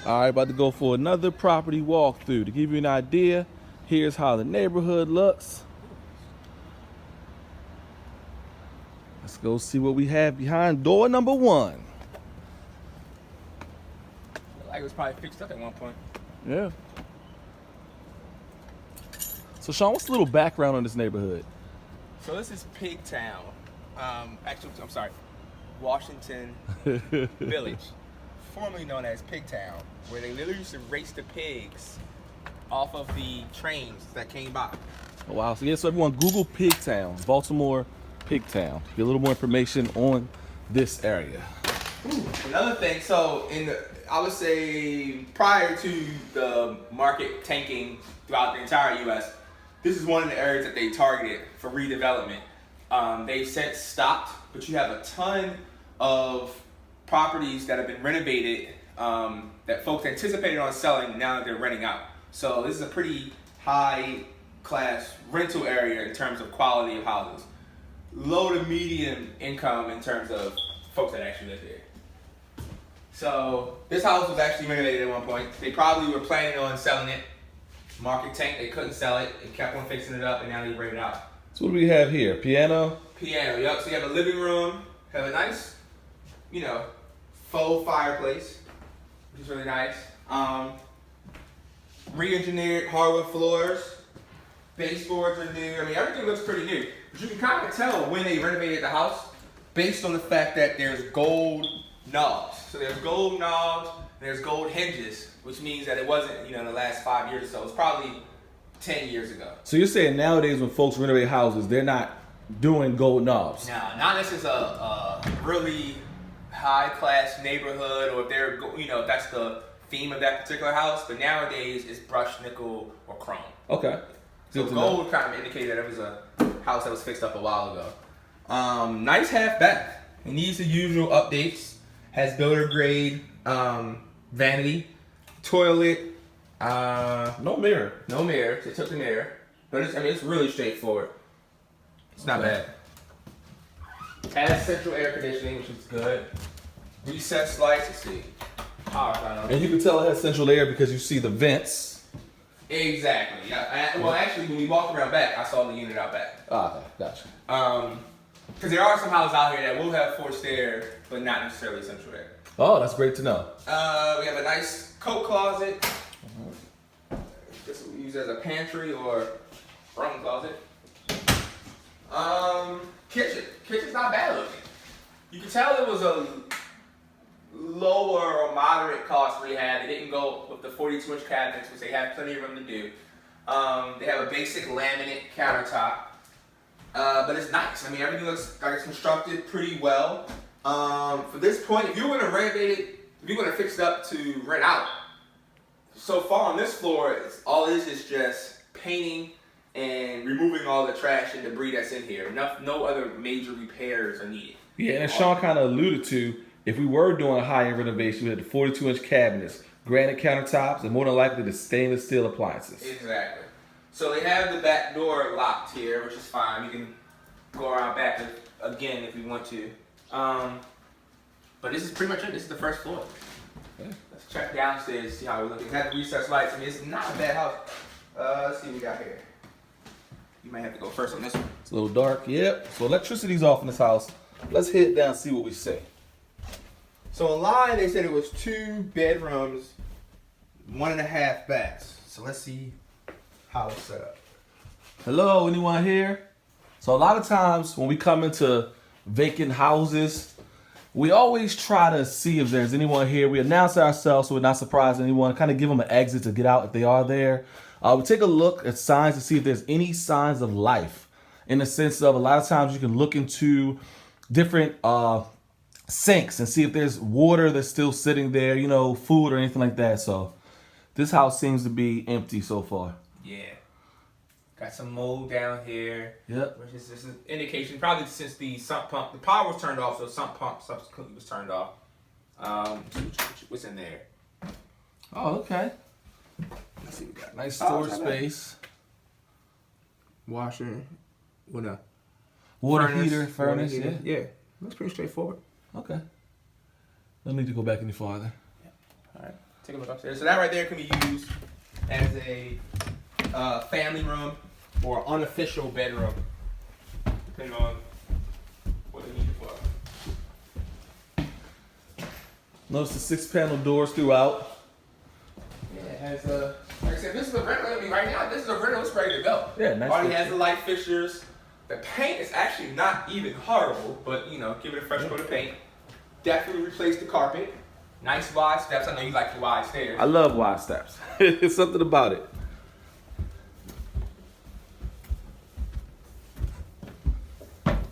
All right, about to go for another property walkthrough. To give you an idea, here's how the neighborhood looks. Let's go see what we have behind door number one. Like it was probably fixed up at one point. Yeah. So Sean, what's a little background on this neighborhood? So this is Pigtown. Actually, I'm sorry, Washington Village, formerly known as Pigtown, where they literally used to race the pigs off of the trains that came by. Oh, wow. So yeah, so everyone Google Pigtown, Baltimore Pigtown. Get a little more information on this area. Another thing, so I would say prior to the market tanking throughout the entire U.S., this is one of the areas that they targeted for redevelopment. They've since stopped, but you have a ton of properties that have been renovated that folks anticipated on selling now that they're renting out. So this is a pretty high class rental area in terms of quality of houses. Low to medium income in terms of folks that actually live here. So this house was actually renovated at one point. They probably were planning on selling it. Market tank, they couldn't sell it. They kept on fixing it up, and now they rent it out. So what do we have here? Piano? Piano, yep. So you have a living room, have a nice, faux fireplace, which is really nice. Re-engineered hardwood floors. Baseboards are new. I mean, everything looks pretty new. But you can kind of tell when they renovated the house based on the fact that there's gold knobs. So there's gold knobs, and there's gold hinges, which means that it wasn't, in the last 5 years or so. It's probably 10 years ago. So you're saying nowadays when folks renovate houses, they're not doing gold knobs? Now, not unless it's a really high-class neighborhood, or if they're, if that's the theme of that particular house. But nowadays, it's brushed nickel or chrome. Okay. So gold kind of indicated that it was a house that was fixed up a while ago. Nice half bath. It needs the usual updates. Has builder grade vanity, toilet. No mirror. No mirror. They took the mirror, but it's really straightforward. It's not bad. Has central air conditioning, which is good. Recessed lights. Let's see. And you can tell it has central air because you see the vents. Exactly. Yeah. Well, actually, when we walked around back, I saw the unit out back. Okay, gotcha. Because there are some houses out here that will have forced air, but not necessarily central air. Oh, that's great to know. We have a nice coat closet. This will be used as a pantry or room closet. Kitchen. Kitchen's not bad looking. You can tell it was a lower or moderate cost rehab. They didn't go with the 42-inch cabinets, which they have plenty of room to do. They have a basic laminate countertop. But it's nice. I mean, everything looks like it's constructed pretty well. For this point, if you were going to renovate it, if you're going to fix it up to rent out, so far on this floor, all it is just painting and removing all the trash and debris that's in here. No other major repairs are needed. Yeah, and as Sean kind of alluded to, if we were doing a high-end renovation, we had the 42-inch cabinets, granite countertops, and more than likely the stainless steel appliances. Exactly. So they have the back door locked here, which is fine. You can go around back again if you want to. But this is pretty much it. This is the first floor. Okay. Let's check downstairs, see how we're looking. Have the recessed lights. I mean, it's not a bad house. Let's see what we got here. You might have to go first on this one. It's a little dark. Yep. So electricity's off in this house. Let's head down and see what we see. So online, they said it was 2 bedrooms, 1.5 baths. So let's see how it's set up. Hello, anyone here? So a lot of times when we come into vacant houses, we always try to see if there's anyone here. We announce ourselves so we're not surprising anyone, kind of give them an exit to get out if they are there. We take a look at signs to see if there's any signs of life, in the sense of a lot of times you can look into different sinks and see if there's water that's still sitting there, food or anything like that. So this house seems to be empty so far. Yeah. Got some mold down here. Yep. Which is just an indication, probably since the sump pump, the power was turned off, so the sump pump subsequently was turned off. What's in there? Oh, okay. Let's see what we got. Nice storage space. Washer. With a Water heater, furnace. Yeah. Looks pretty straightforward. Okay. Don't need to go back any farther. Yeah. All right. Take a look upstairs. So that right there can be used as a family room or unofficial bedroom, depending on what they need it for. Notice the 6-panel doors throughout. Yeah, it has a. Like I said, this is a rental. I mean, right now, this is a rental. It's ready to go. Yeah, nice. Already has the light fixtures. The paint is actually not even horrible, but you know, give it a fresh coat of paint. Definitely replace the carpet. Nice wide steps. I know you like the wide stairs. I love wide steps. It's something about it.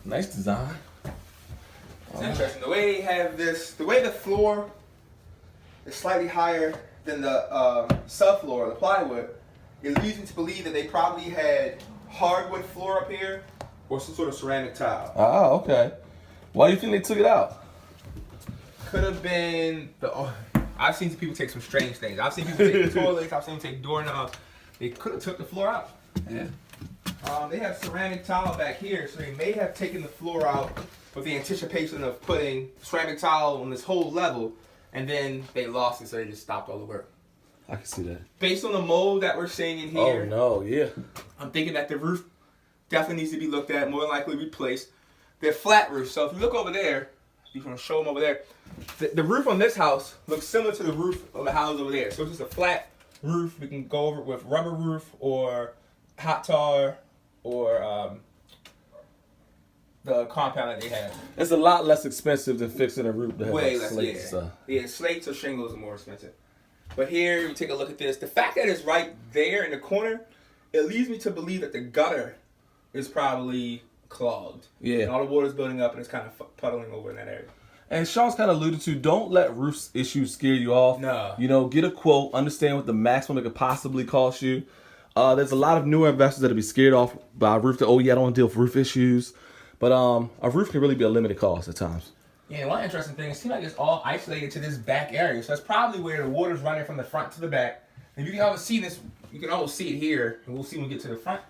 Nice design. It's interesting. The way they have this, the way the floor is slightly higher than the subfloor, the plywood, it leads me to believe that they probably had hardwood floor up here or some sort of ceramic tile. Oh, okay. Why do you think they took it out? Could have been the. Oh, I've seen some people take some strange things. I've seen people take toilets. I've seen them take doorknobs. They could have took the floor out. Yeah. They have ceramic tile back here, so they may have taken the floor out with the anticipation of putting ceramic tile on this whole level, and then they lost it, so they just stopped all the work. I can see that. Based on the mold that we're seeing in here, Oh no, yeah. I'm thinking that the roof definitely needs to be looked at, more than likely replaced. They're flat roofs, so if you look over there, you can show them over there. The roof on this house looks similar to the roof of the house over there. So it's just a flat roof. We can go over it with rubber roof or hot tar or the compound that they have. It's a lot less expensive than fixing a roof that has Way like less, slates. yeah. Yeah, slates or shingles are more expensive. But here, you take a look at this. The fact that it's right there in the corner, it leads me to believe that the gutter is probably clogged. Yeah. And all the water's building up and it's kind of puddling over in that area. And Sean's kind of alluded to, don't let roof issues scare you off. No. You know, get a quote, understand what the maximum it could possibly cost you. There's a lot of newer investors that'll be scared off by a roof that, oh yeah, I don't want to deal with roof issues. But a roof can really be a limited cost at times. Yeah, one interesting thing, it seems like it's all isolated to this back area. So that's probably where the water's running from the front to the back. And you can almost see this, you can almost see it here, and we'll see when we get to the front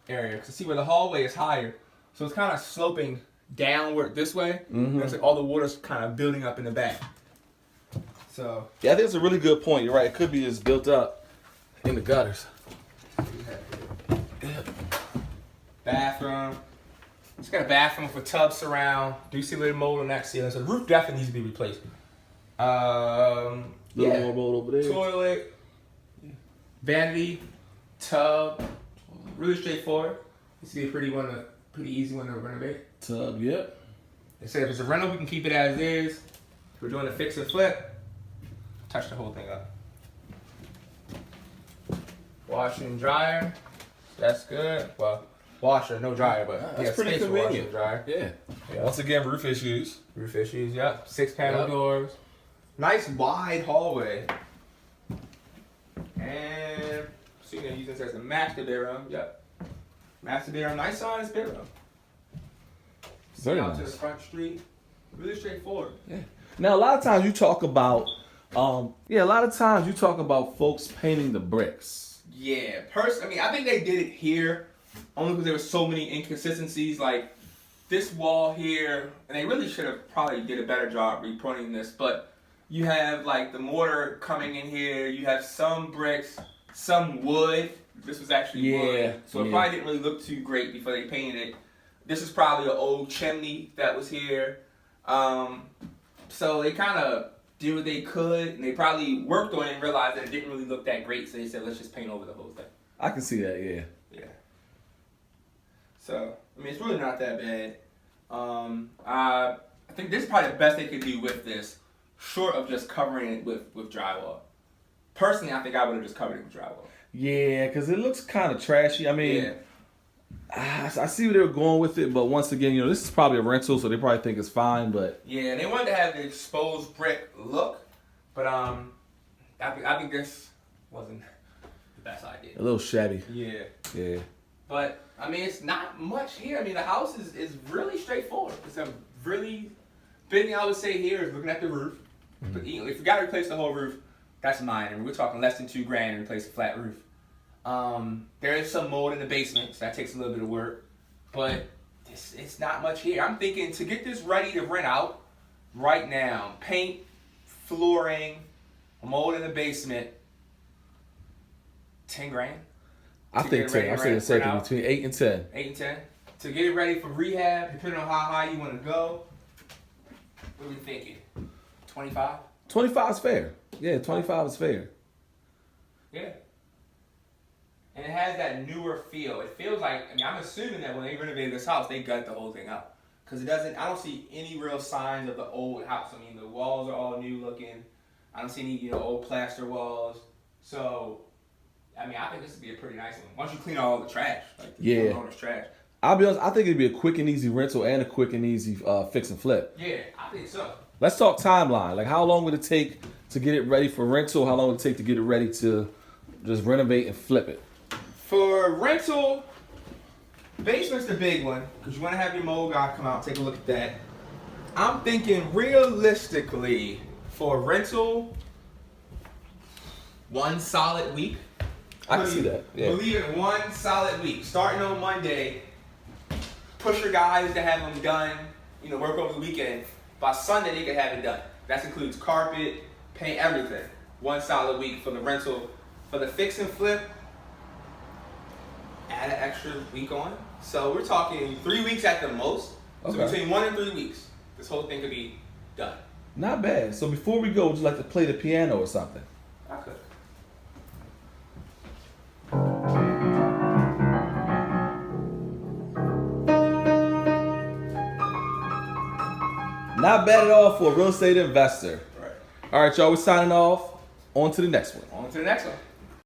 area. Because see where the hallway is higher. So it's kind of sloping downward this way. Mm-hmm. And it's like all the water's kind of building up in the back. So yeah, I think it's a really good point. You're right. It could be just built up in the gutters. Bathroom. It's got a bathroom with a tub surround. Do you see a little mold on that ceiling? So the roof definitely needs to be replaced. Little more mold over there. Toilet, vanity, tub. Really straightforward. It's be a pretty easy one to renovate. Tub, yep. They said if it's a rental, we can keep it as is. If we're doing a fix and flip, touch the whole thing up. Washer and dryer. That's good. Well, washer, no dryer, but that's pretty space for washer convenient. and dryer. Yeah. Once again, roof issues. Roof issues, yep. 6-panel Yep. doors. Nice wide hallway. And so you're gonna use this as a master bedroom. Yep. Master bedroom, nice sized bedroom. Very out to nice. the front street. Really straightforward. Yeah. Now, a lot of times you talk about, folks painting the bricks. Yeah, I think they did it here only because there were so many inconsistencies. Like this wall here, and they really should have probably did a better job repointing this. But you have like the mortar coming in here. You have some bricks, some wood. This was actually wood, so it probably didn't really look too great before they painted it. This is probably an old chimney that was here. So they kind of did what they could, and they probably worked on it and realized that it didn't really look that great, so they said, let's just paint over the whole thing. I can see that, yeah. Yeah. So, I mean, it's really not that bad. I think this is probably the best they could do with this, short of just covering it with drywall. Personally, I think I would have just covered it with drywall. Yeah, because it looks kind of trashy. I mean, I see where they're going with it, but once again, this is probably a rental, so they probably think it's fine, but... Yeah, they wanted to have the exposed brick look, but I think this wasn't the best idea. A little shabby. Yeah. Yeah. But, I mean, it's not much here. I mean, the house is really straightforward. It's a really... Big thing I would say here is looking at the roof. Mm-hmm. But, if you got to replace the whole roof, that's mine. And we're talking less than $2,000 to replace a flat roof. There is some mold in the basement, so that takes a little bit of work. But it's not much here. I'm thinking to get this ready to rent out right now, paint, flooring, a mold in the basement, 10 grand. I think 10. I'm saying the same thing, between 8 and 10. 8 and 10. To get it ready for rehab, depending on how high you want to go. What are we thinking? 25? 25 is fair. Yeah, 25 is fair. Yeah. And it has that newer feel. It feels like, I mean, I'm assuming that when they renovated this house, they gut the whole thing out. Because I don't see any real signs of the old house. I mean, the walls are all new looking. I don't see any, old plaster walls. So, I mean, I think this would be a pretty nice one. Once you clean out all the trash. Like, the owner's trash. I'll be honest, I think it'd be a quick and easy rental and a quick and easy fix and flip. Yeah, I think so. Let's talk timeline. Like, how long would it take to get it ready for rental? How long would it take to get it ready to just renovate and flip it? For rental, basement's the big one because you want to have your mold guy come out and take a look at that. I'm thinking realistically for rental, 1 solid week. I can see that. Yeah. Believe it, 1 solid week. Starting on Monday, push your guys to have them done, work over the weekend. By Sunday, they can have it done. That includes carpet, paint, everything. 1 solid week for the rental. For the fix and flip, add an extra week on. So we're talking 3 weeks at the most. Okay. So between 1 and 3 weeks, this whole thing could be done. Not bad. So before we go, would you like to play the piano or something? I could. Not bad at all for a real estate investor. Right. All right, y'all, we're signing off. On to the next one. On to the next one.